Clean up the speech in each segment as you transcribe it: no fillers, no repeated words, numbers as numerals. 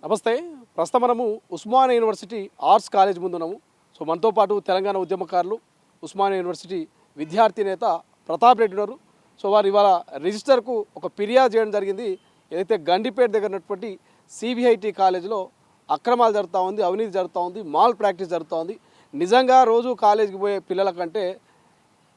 నమస్తే. ప్రస్తుతం మనము ఉస్మానియా యూనివర్సిటీ ఆర్ట్స్ కాలేజ్ ముందు ఉన్నాము. సో మనతో పాటు తెలంగాణ ఉద్యమకారులు, ఉస్మానియా యూనివర్సిటీ విద్యార్థి నేత ప్రతాప్ రెడ్డి ఉన్నారు. సో వారు ఇవాళ రిజిస్టర్కు ఒక ఫిర్యాదు చేయడం జరిగింది. ఏదైతే గండిపేట దగ్గర ఉన్నటువంటి సిబిఐటి కాలేజీలో అక్రమాలు జరుగుతూ ఉంది, అవినీతి జరుగుతూ ఉంది, మాల్ ప్రాక్టీస్ జరుగుతూ ఉంది. నిజంగా రోజు కాలేజీకి పోయే పిల్లల కంటే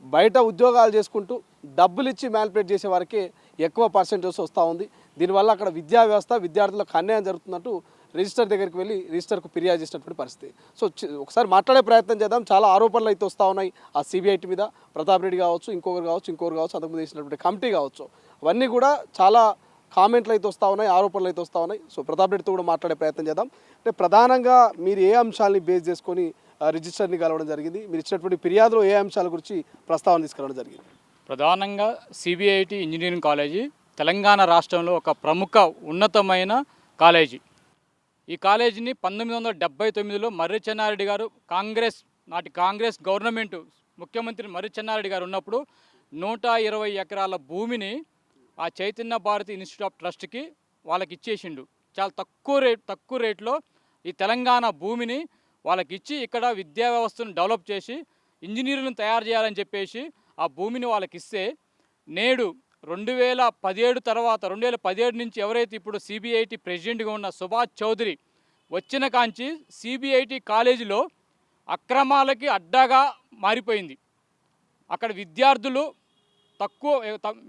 బయట ఉద్యోగాలు చేసుకుంటూ డబ్బులు ఇచ్చి మ్యానిపులేట్ చేసే వారికి ఎక్కువ పర్సెంటేజ్ వస్తూ ఉంది. దీనివల్ల అక్కడ విద్యా వ్యవస్థ విద్యార్థులకు అన్యాయం జరుగుతున్నట్టు రిజిస్టర్ దగ్గరికి వెళ్ళి రిజిస్టర్కు ఫిర్యాదు చేసినటువంటి పరిస్థితి. సో ఒకసారి మాట్లాడే ప్రయత్నం చేద్దాం. చాలా ఆరోపణలు అయితే వస్తూ ఉన్నాయి ఆ సిబిఐటి మీద. ప్రతాప్ రెడ్డి కావచ్చు, ఇంకొకరు కావచ్చు, అంతకుముందు చేసినటువంటి కమిటీ కావచ్చు, అవన్నీ కూడా చాలా కామెంట్లు అయితే వస్తూ ఉన్నాయి, ఆరోపణలు అయితే వస్తూ ఉన్నాయి. సో ప్రతాప్ రెడ్డితో కూడా మాట్లాడే ప్రయత్నం చేద్దాం. అంటే ప్రధానంగా మీరు ఏ అంశాలని బేస్ చేసుకొని రిజిస్టర్ని కలవడం జరిగింది? మీరు ఇచ్చినటువంటి ఫిర్యాదులో ఏ అంశాల గురించి ప్రస్తావన తీసుకురావడం జరిగింది? ప్రధానంగా సిబిఐటి ఇంజనీరింగ్ కాలేజీ తెలంగాణ రాష్ట్రంలో ఒక ప్రముఖ ఉన్నతమైన కాలేజీ. ఈ కాలేజీని 1979లో మర్రి చెన్నారెడ్డి గారు నాటి కాంగ్రెస్ గవర్నమెంట్ ముఖ్యమంత్రి మర్రి చెన్నారెడ్డి గారు ఉన్నప్పుడు 120 ఎకరాల భూమిని ఆ చైతన్య భారతి ఇన్స్టిట్యూట్ ఆఫ్ ట్రస్ట్కి వాళ్ళకి ఇచ్చేసిండు. చాలా తక్కువ రేట్లో ఈ తెలంగాణ భూమిని వాళ్ళకి ఇచ్చి ఇక్కడ విద్యా వ్యవస్థను డెవలప్ చేసి ఇంజనీర్లను తయారు చేయాలని చెప్పేసి ఆ భూమిని వాళ్ళకి ఇస్తే, నేడు 2017 తర్వాత 2017 నుంచి ఎవరైతే ఇప్పుడు సిబిఐటి ప్రెసిడెంట్గా ఉన్న సుభాష్ చౌదరి వచ్చిన కాంచి సిబిఐటి కాలేజీలో అక్రమాలకి అడ్డాగా మారిపోయింది. అక్కడ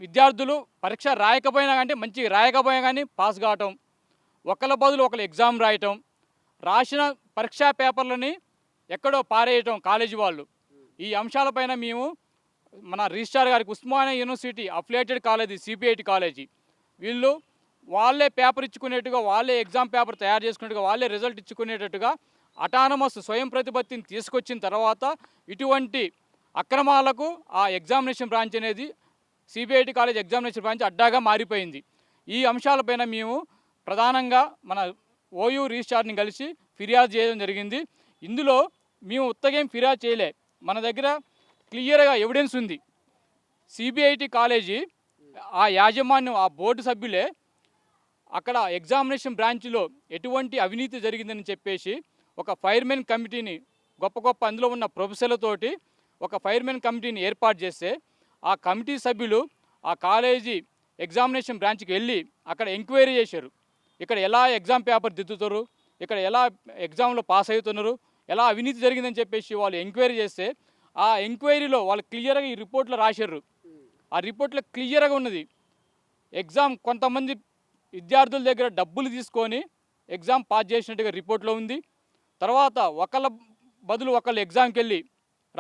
విద్యార్థులు పరీక్ష రాయకపోయినా అంటే మంచిగా రాయకపోయినా కానీ పాస్ కావటం, ఒకళ్ళ బదులు ఒకళ్ళు ఎగ్జామ్ రాయటం, రాసిన పరీక్షా పేపర్లని ఎక్కడో పారేయటం కాలేజీ వాళ్ళు. ఈ అంశాలపైన మేము మన రిజిస్ట్రార్ గారికి, Osmania university affiliated college CBIT college, వీళ్ళు వాళ్ళే పేపర్ ఇచ్చుకునేట్టుగా, వాళ్ళే ఎగ్జామ్ పేపర్ తయారు చేసుకునేట్టుగా, వాళ్ళే రిజల్ట్ ఇచ్చుకునేటట్టుగా అటానమస్ స్వయం ప్రతిపత్తిని తీసుకొచ్చిన తర్వాత ఇటువంటి అక్రమాలకు ఆ ఎగ్జామినేషన్ బ్రాంచ్ అనేది సిబిఐటి కాలేజ్ ఎగ్జామినేషన్ బ్రాంచ్ అడ్డాగా మారిపోయింది. ఈ అంశాలపైన మేము ప్రధానంగా మన ఓయూ రిజిస్ట్రార్ని కలిసి ఫిర్యాదు చేయడం జరిగింది. ఇందులో మేము ఉత్తగేం ఫిర్యాదు చేయలే, మన దగ్గర క్లియర్గా ఎవిడెన్స్ ఉంది. సిబిఐటి కాలేజీ ఆ యాజమాన్యం, ఆ బోర్డు సభ్యులే అక్కడ ఎగ్జామినేషన్ బ్రాంచ్లో ఎటువంటి అవినీతి జరిగిందని చెప్పేసి ఒక ఫైర్మెన్ కమిటీని, గొప్ప అందులో ఉన్న ప్రొఫెసర్లతోటి ఒక ఫైర్మెన్ కమిటీని ఏర్పాటు చేస్తే, ఆ కమిటీ సభ్యులు ఆ కాలేజీ ఎగ్జామినేషన్ బ్రాంచ్కి వెళ్ళి అక్కడ ఎంక్వైరీ చేశారు. ఇక్కడ ఎలా ఎగ్జామ్ పేపర్ దిద్దుతారు, ఇక్కడ ఎలా ఎగ్జామ్లో పాస్ అవుతున్నారు, ఎలా అవినీతి జరిగిందని చెప్పేసి వాళ్ళు ఎంక్వైరీ చేస్తే, ఆ ఎంక్వైరీలో వాళ్ళు క్లియర్గా ఈ రిపోర్ట్లో రాశారు. ఆ రిపోర్ట్లో క్లియర్గా ఉన్నది, ఎగ్జామ్ కొంతమంది విద్యార్థుల దగ్గర డబ్బులు తీసుకొని ఎగ్జామ్ పాస్ చేసినట్టుగా రిపోర్ట్లో ఉంది. తర్వాత ఒకళ్ళ బదులు ఒకళ్ళు ఎగ్జామ్కి వెళ్ళి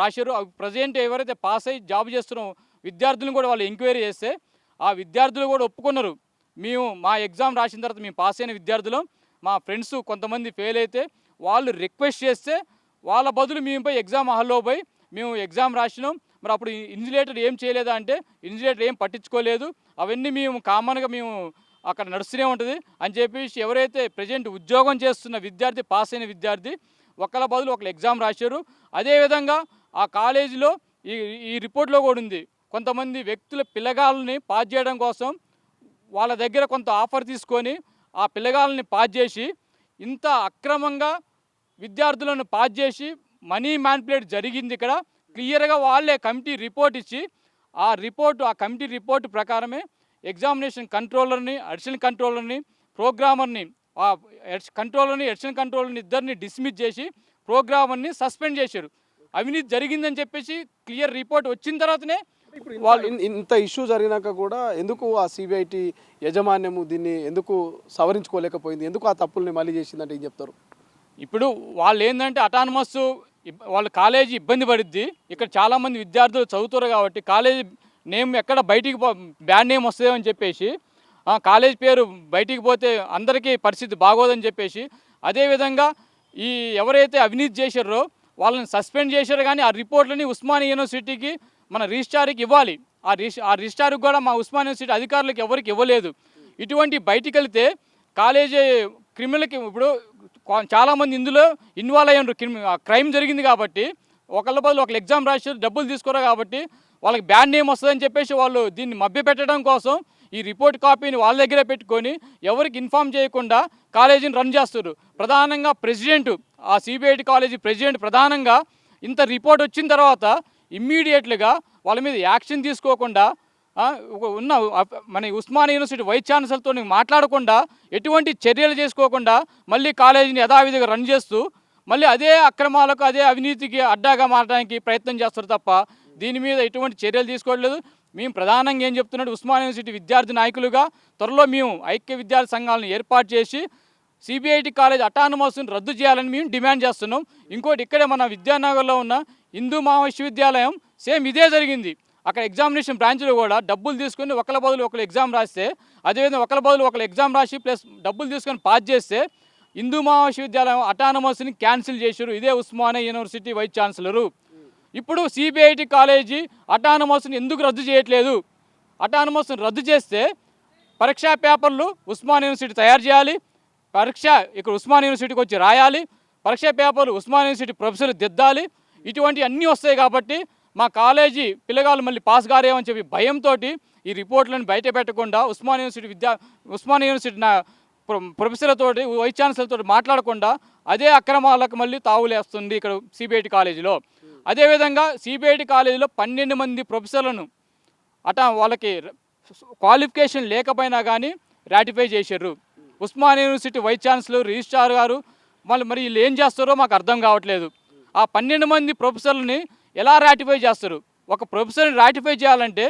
రాశారు. ప్రజెంట్ ఎవరైతే పాస్ అయ్యి జాబ్ చేస్తున్న విద్యార్థులను కూడా వాళ్ళు ఎంక్వైరీ చేస్తే, ఆ విద్యార్థులు కూడా ఒప్పుకున్నారు, మేము మా ఎగ్జామ్ రాసిన తర్వాత మేము పాస్ అయిన విద్యార్థులు, మా ఫ్రెండ్స్ కొంతమంది ఫెయిల్ అయితే వాళ్ళు రిక్వెస్ట్ చేస్తే వాళ్ళ బదులు మేము పోయి ఎగ్జామ్ హాల్లో పోయి మేము ఎగ్జామ్ రాసినాం. మరి అప్పుడు ఇన్విజిలేటర్ ఏం చేయలేదా అంటే, ఇన్విజిలేటర్ ఏం పట్టించుకోలేదు, అవన్నీ మేము కామన్గా మేము అక్కడ నడుస్తూనే ఉంటుంది అని చెప్పేసి ఎవరైతే ప్రజెంట్ ఉద్యోగం చేస్తున్న విద్యార్థి, పాస్ అయిన విద్యార్థి ఒకళ్ళ బదులు ఒకళ్ళు ఎగ్జామ్ రాశారు. అదేవిధంగా ఆ కాలేజీలో ఈ రిపోర్ట్లో కూడా ఉంది, కొంతమంది వ్యక్తుల పిల్లగాళ్ళని పాస్ చేయడం కోసం వాళ్ళ దగ్గర కొంత ఆఫర్ తీసుకొని ఆ పిల్లగాళ్ళని పాస్ చేసి, ఇంత అక్రమంగా విద్యార్థులను పాస్ చేసి మనీ మ్యానిపులేట్ జరిగింది. ఇక్కడ క్లియర్గా వాళ్ళే కమిటీ రిపోర్ట్ ఇచ్చి, ఆ కమిటీ రిపోర్ట్ ప్రకారమే ఎగ్జామినేషన్ కంట్రోలర్ని, అడిషనల్ కంట్రోలర్ని, ప్రోగ్రామర్ని, అడిషనల్ కంట్రోలర్ని ఇద్దరిని డిస్మిస్ చేసి ప్రోగ్రామర్ని సస్పెండ్ చేశారు. అవినీతి జరిగిందని చెప్పేసి క్లియర్ రిపోర్ట్ వచ్చిన తర్వాతనే వాళ్ళు ఇంత ఇష్యూ జరిగినాక కూడా ఎందుకు ఆ సిబిఐటి యాజమాన్యము దీన్ని ఎందుకు సవరించుకోలేకపోయింది? ఎందుకు ఆ తప్పుల్ని మళ్ళీ చేసిందంటే ఏం చెప్తారు? ఇప్పుడు వాళ్ళు ఏంటంటే అటానమస్, వాళ్ళ కాలేజీ ఇబ్బంది పడుద్ది, ఇక్కడ చాలామంది విద్యార్థులు చదువుతారు కాబట్టి కాలేజీ నేమ్ ఎక్కడ బయటికి బ్యాడ్ నేమ్ వస్తుందని చెప్పేసి, కాలేజ్ పేరు బయటికి పోతే అందరికీ పరిస్థితి బాగోదని చెప్పేసి, అదేవిధంగా ఈ ఎవరైతే అవినీతి చేశారో వాళ్ళని సస్పెండ్ చేశారు. కానీ ఆ రిపోర్ట్లని ఉస్మానియా యూనివర్సిటీకి మన రిజిస్ట్రార్కి ఇవ్వాలి. ఆ రిజిస్ట్రార్కి కూడా మా ఉస్మానియా యూనివర్సిటీ అధికారులకు ఎవరికి ఇవ్వలేదు. ఇటువంటి బయటికి వెళ్తే కాలేజీ క్రిమినల్కి ఇప్పుడు చాలామంది ఇందులో ఇన్వాల్వ్ అయ్యారు, క్రైమ్ జరిగింది కాబట్టి ఒకళ్ళ బదులు ఒకళ్ళు ఎగ్జామ్ రాసి డబ్బులు తీసుకోరు కాబట్టి వాళ్ళకి బ్యాడ్ నేమ్ వస్తుందని చెప్పేసి వాళ్ళు దీన్ని మభ్యపెట్టడం కోసం ఈ రిపోర్ట్ కాపీని వాళ్ళ దగ్గరే పెట్టుకొని ఎవరికి ఇన్ఫామ్ చేయకుండా కాలేజీని రన్ చేస్తారు. ప్రధానంగా ప్రెసిడెంట్, ఆ సిబిఐటి కాలేజీ ప్రెసిడెంట్ ప్రధానంగా ఇంత రిపోర్ట్ వచ్చిన తర్వాత ఇమ్మీడియట్లుగా వాళ్ళ మీద యాక్షన్ తీసుకోకుండా ఉన్న మన ఉస్మానియా యూనివర్సిటీ వైస్ ఛాన్సలర్తో మాట్లాడకుండా ఎటువంటి చర్యలు చేసుకోకుండా మళ్ళీ కాలేజీని యథావిధిగా రన్ చేస్తూ మళ్ళీ అదే అక్రమాలకు అదే అవినీతికి అడ్డాగా మారడానికి ప్రయత్నం చేస్తారు తప్ప దీని మీద ఎటువంటి చర్యలు తీసుకోవట్లేదు. మేము ప్రధానంగా ఏం చెప్తున్నట్టు ఉస్మానియా యూనివర్సిటీ విద్యార్థి నాయకులుగా త్వరలో మేము ఐక్య విద్యార్థి సంఘాలను ఏర్పాటు చేసి సిబిఐటి కాలేజ్ అటానమస్ని రద్దు చేయాలని మేము డిమాండ్ చేస్తున్నాం. ఇంకోటి ఇక్కడే మన విద్యానగర్లో ఉన్న హిందూ మహావిశ్వవిద్యాలయం సేమ్ ఇదే జరిగింది. అక్కడ ఎగ్జామినేషన్ బ్రాంచ్లో కూడా డబ్బులు తీసుకొని ఒకళ్ళ బదులు ఒకరు ఎగ్జామ్ రాస్తే, అదేవిధంగా ఒకళ్ళ బదులు ఒకరు ఎగ్జామ్ రాసి ప్లస్ డబ్బులు తీసుకొని పాస్ చేస్తే హిందూ మహావిశ్వవిద్యాలయం అటానమస్ని క్యాన్సిల్ చేశారు ఇదే ఉస్మానియా యూనివర్సిటీ వైస్ ఛాన్సలరు. ఇప్పుడు సిబిఐటి కాలేజీ అటానమస్ని ఎందుకు రద్దు చేయట్లేదు? అటానమస్ని రద్దు చేస్తే పరీక్షా పేపర్లు ఉస్మానియా యూనివర్సిటీ తయారు చేయాలి, పరీక్ష ఇక్కడ ఉస్మానియా యూనివర్సిటీకి వచ్చి రాయాలి, పరీక్షా పేపర్లు ఉస్మానియా యూనివర్సిటీ ప్రొఫెసర్లు దిద్దాలి, ఇటువంటి అన్నీ వస్తాయి. కాబట్టి మా కాలేజీ పిల్లగాళ్ళు మళ్ళీ పాస్ కారేమని చెప్పి భయంతో ఈ రిపోర్ట్లను బయట పెట్టకుండా ఉస్మానియా యూనివర్సిటీ ప్రొఫెసర్లతోటి వైస్ ఛాన్సలర్తో మాట్లాడకుండా అదే అక్రమాలకు మళ్ళీ తావులేస్తుంది ఇక్కడ సిబిఐటి కాలేజీలో. అదేవిధంగా సిబిఐటి కాలేజీలో 12 మంది ప్రొఫెసర్లను వాళ్ళకి క్వాలిఫికేషన్ లేకపోయినా కానీ రాటిఫై చేశారు. Osmania University vice chancellor registrar గారు మరి వీళ్ళు ఏం చేస్తారో మాకు అర్థం కావట్లేదు. ఆ 12 మంది ప్రొఫెసర్లని ఎలా రాటిఫై చేస్తారు? ఒక ప్రొఫెసర్ని రాటిఫై చేయాలంటే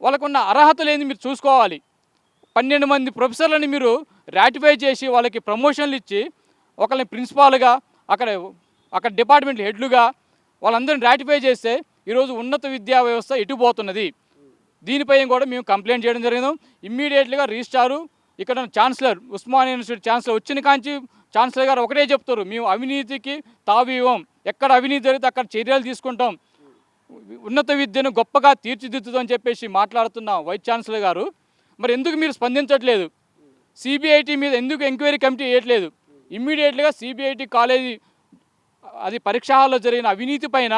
వాళ్ళకున్న అర్హతలు ఏంది మీరు చూసుకోవాలి. 12 మంది ప్రొఫెసర్లని మీరు రాటిఫై చేసి వాళ్ళకి ప్రమోషన్లు ఇచ్చి ఒకళ్ళని ప్రిన్సిపాల్గా అక్కడ డిపార్ట్మెంట్ హెడ్లుగా వాళ్ళందరిని రాటిఫై చేస్తే ఈరోజు ఉన్నత విద్యా వ్యవస్థ ఎటుపోతున్నది. దీనిపై కూడా మేము కంప్లైంట్ చేయడం జరిగింది. ఇమ్మీడియట్గా రిజిస్ట్రారు ఇక్కడ ఛాన్సలర్ ఉస్మానియా యూనివర్సిటీ ఛాన్సలర్ వచ్చిన కాంచి ఛాన్సలర్ గారు ఒకటే చెప్తారు, మేము అవినీతికి తావివ్వం, ఎక్కడ అవినీతి జరిగితే అక్కడ చర్యలు తీసుకుంటాం, ఉన్నత విద్యను గొప్పగా తీర్చిదిద్దుతామని చెప్పేసి మాట్లాడుతున్న వైస్ ఛాన్సలర్ గారు మరి ఎందుకు మీరు స్పందించట్లేదు? సిబిఐటి మీద ఎందుకు ఎంక్వైరీ కమిటీ వేయట్లేదు? ఇమ్మీడియట్గా సిబిఐటి కాలేజీ అది పరీక్షా హాల్లో జరిగిన అవినీతి పైన,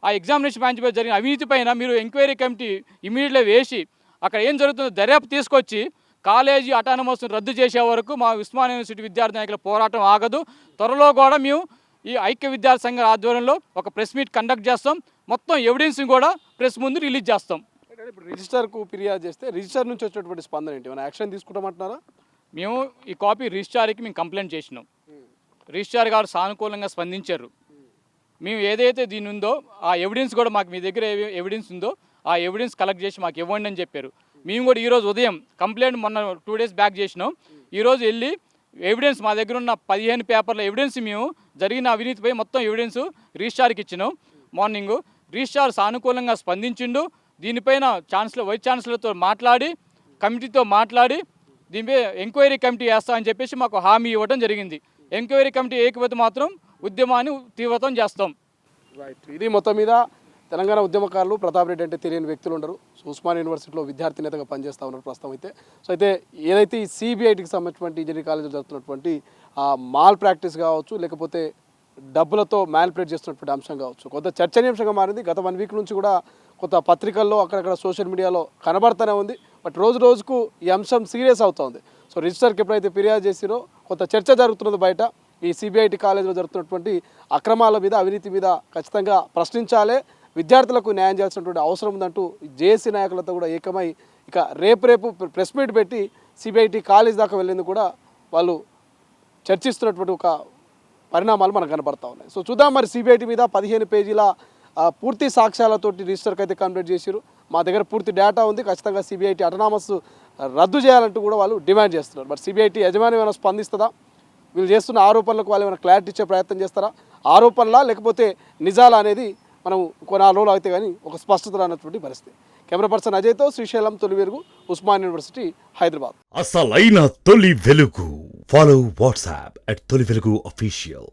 ఆ ఎగ్జామినేషన్ బ్రాంచ్ పై జరిగిన అవినీతి పైన మీరు ఎంక్వైరీ కమిటీ ఇమ్మీడియట్గా వేసి అక్కడ ఏం జరుగుతుందో దర్యాప్తు తీసుకొచ్చి కాలేజీ అటానమస్ను రద్దు చేసే వరకు మా ఉస్మానియా యూనివర్సిటీ విద్యార్థి నాయకుల పోరాటం ఆగదు. త్వరలో కూడా మేము ఈ ఐక్య విద్యార్థి సంఘ ఆధ్వర్యంలో ఒక ప్రెస్ మీట్ కండక్ట్ చేస్తాం. మొత్తం ఎవిడెన్స్ని కూడా ప్రెస్ ముందు రిలీజ్ చేస్తాం. ఇప్పుడు రిజిస్టర్కు ఫిర్యాదు చేస్తే రిజిస్టర్ నుంచి వచ్చేటువంటి స్పందన ఏంటి? ఏమైనా యాక్షన్ తీసుకుంటామంటున్నారా? మేము ఈ కాపీ రిజిస్ట్రార్కి మేము కంప్లైంట్ చేసినాం. రిజిస్ట్రార్ గారు సానుకూలంగా స్పందించారు. మేము ఏదైతే దీని ఉందో ఆ ఎవిడెన్స్ కూడా మాకు మీ దగ్గర ఎవిడెన్స్ ఉందో ఆ ఎవిడెన్స్ కలెక్ట్ చేసి మాకు ఇవ్వండి అని చెప్పారు. మేము కూడా ఈరోజు ఉదయం కంప్లైంట్ మొన్న 2 days బ్యాక్ చేసినాం. ఈరోజు వెళ్ళి ఎవిడెన్స్ మా దగ్గర ఉన్న 15 పేపర్ల ఎవిడెన్స్ మేము జరిగిన అవినీతిపై మొత్తం ఎవిడెన్స్ రిజిస్ట్రార్కి ఇచ్చినాం. మార్నింగ్ రిజిస్ట్రార్ సానుకూలంగా స్పందించిండు. దీనిపైన వైస్ ఛాన్సలర్తో మాట్లాడి కమిటీతో మాట్లాడి దీనిపై ఎంక్వైరీ కమిటీ వేస్తామని చెప్పేసి మాకు హామీ ఇవ్వడం జరిగింది. ఎంక్వైరీ కమిటీ ఏకపతి మాత్రం ఉద్యమాన్ని తీవ్రతం చేస్తాం. రైట్. ఇది మొత్తం మీద తెలంగాణ ఉద్యమకారులు ప్రతాప్ రెడ్డి అంటే తెలియని వ్యక్తులు ఉండరు. సో ఉస్మానియా యూనివర్సిటీలో విద్యార్థి నేతగా పనిచేస్తూ ఉన్నారు ప్రస్తుతం అయితే. సో అయితే ఏదైతే ఈ సిబిఐటికి సంబంధించినటువంటి ఇంజనీరింగ్ కాలేజీలో జరుగుతున్నటువంటి మాల్ ప్రాక్టీస్ కావచ్చు, లేకపోతే డబ్బులతో మ్యానిపులేట్ చేస్తున్నటువంటి అంశం కావచ్చు, కొంత చర్చనీయాంశంగా మారింది. గత 1 week నుంచి కూడా కొంత పత్రికల్లో అక్కడక్కడ సోషల్ మీడియాలో కనబడుతూనే ఉంది. బట్ రోజు రోజుకు ఈ అంశం సీరియస్ అవుతుంది. సో రిజిస్టర్కి ఎప్పుడైతే ఫిర్యాదు చేసిరో కొంత చర్చ జరుగుతున్నది బయట. ఈ సిబిఐటి కాలేజీలో జరుగుతున్నటువంటి అక్రమాల మీద, అవినీతి మీద ఖచ్చితంగా ప్రశ్నించాలి, విద్యార్థులకు న్యాయం చేయాల్సినటువంటి అవసరం ఉందంటూ జేఏసీ నాయకులతో కూడా ఏకమై ఇక రేపు ప్రెస్ మీట్ పెట్టి సిబిఐటి కాలేజ్ దాకా వెళ్ళేందుకు కూడా వాళ్ళు చర్చిస్తున్నటువంటి ఒక పరిణామాలు మనకు కనబడతా ఉన్నాయి. సో చూద్దాం మరి సిబిఐటి మీద 15 పేజీల పూర్తి సాక్ష్యాలతోటి రిజిస్టర్కి అయితే కంప్లీట్ చేశారు. మా దగ్గర పూర్తి డేటా ఉంది, ఖచ్చితంగా సిబిఐటి అటానమస్ రద్దు చేయాలంటూ కూడా వాళ్ళు డిమాండ్ చేస్తున్నారు. మరి సిబిఐటి యజమాని ఏమైనా స్పందిస్తుందా? వీళ్ళు చేస్తున్న ఆరోపణలకు వాళ్ళు ఏమైనా క్లారిటీ ఇచ్చే ప్రయత్నం చేస్తారా? ఆరోపణలా లేకపోతే నిజాలా అనేది మనం కొన్ని 4 రోజులు అయితే కానీ ఒక స్పష్టత రానటువంటి పరిస్థితి. కెమెరా పర్సన్ అజయ్తో శ్రీశైలం, తొలి వెలుగు, ఉస్మానియా యూనివర్సిటీ, హైదరాబాద్. అసలైన తొలి వెలుగు. ఫాలో వాట్సాప్ @తొలి వెలుగు official.